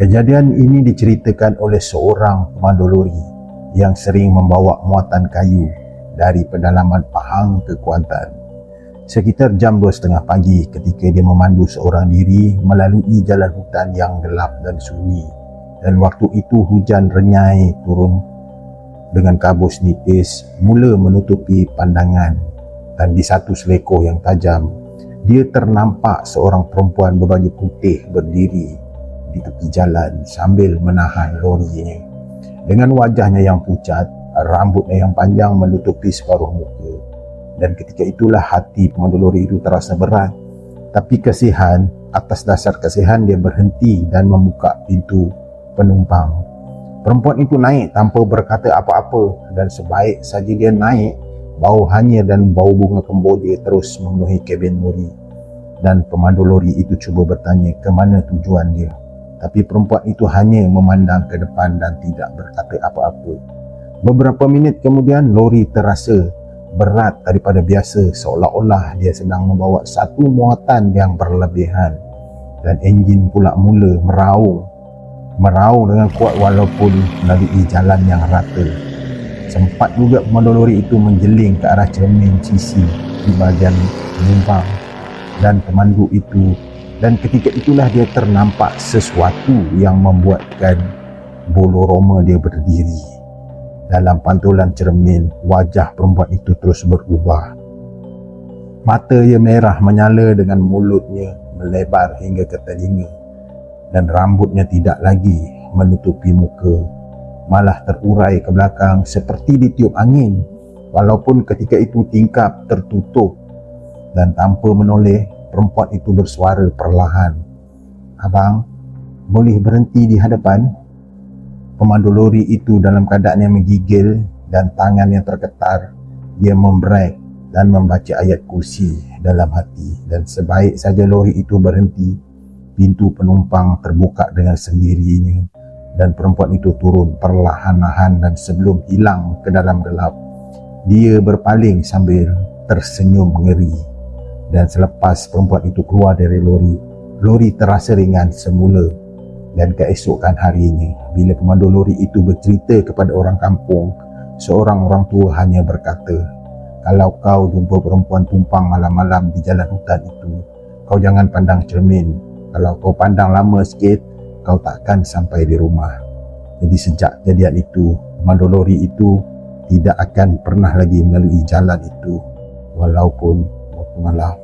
Kejadian ini diceritakan oleh seorang pemandu lori yang sering membawa muatan kayu dari pedalaman Pahang ke Kuantan. Sekitar jam 2:30 pagi ketika dia memandu seorang diri melalui jalan hutan yang gelap dan sunyi, dan waktu itu hujan renyai turun dengan kabus nipis mula menutupi pandangan, dan di satu seleko yang tajam dia ternampak seorang perempuan berbaju putih berdiri di tepi jalan sambil menahan lorinya. Dengan wajahnya yang pucat, rambutnya yang panjang menutupi separuh muka, dan ketika itulah hati pemandu lori itu terasa berat. Tapi kasihan, atas dasar kasihan dia berhenti dan membuka pintu penumpang. Perempuan itu naik tanpa berkata apa-apa, dan sebaik saja dia naik, bau hanyir dan bau bunga kemboja terus memenuhi kabin lori. Dan pemandu lori itu cuba bertanya ke mana tujuan dia, tapi perempuan itu hanya memandang ke depan dan tidak berkata apa-apa. Beberapa minit kemudian lori terasa berat daripada biasa, seolah-olah dia sedang membawa satu muatan yang berlebihan, dan enjin pula mula meraung dengan kuat walaupun melalui jalan yang rata. Sempat juga pemandu lori itu menjeling ke arah cermin sisi di bahagian penumpang dan pemandu itu, dan ketika itulah dia ternampak sesuatu yang membuatkan bulu roma dia berdiri. Dalam pantulan cermin, wajah perempuan itu terus berubah. Mata ia merah menyala dengan mulutnya melebar hingga ke telinga, dan rambutnya tidak lagi menutupi muka, malah terurai ke belakang seperti ditiup angin, walaupun ketika itu tingkap tertutup. Dan tanpa menoleh, perempuan itu bersuara perlahan, "Abang, boleh berhenti di hadapan?" Pemandu lori itu dalam keadaan yang menggigil dan tangan yang tergetar, dia membrek dan membaca ayat kursi dalam hati. Dan sebaik saja lori itu berhenti, pintu penumpang terbuka dengan sendirinya, dan perempuan itu turun perlahan-lahan, dan sebelum hilang ke dalam gelap, dia berpaling sambil tersenyum ngeri. Dan selepas perempuan itu keluar dari lori terasa ringan semula. Dan keesokan harinya, bila pemandu lori itu bercerita kepada orang kampung, seorang orang tua hanya berkata, "Kalau kau jumpa perempuan tumpang malam-malam di jalan hutan itu, kau jangan pandang cermin. Kalau kau pandang lama sikit, kau takkan sampai di rumah." Jadi sejak kejadian itu, pemandu lori itu tidak akan pernah lagi melalui jalan itu walaupun waktu malam.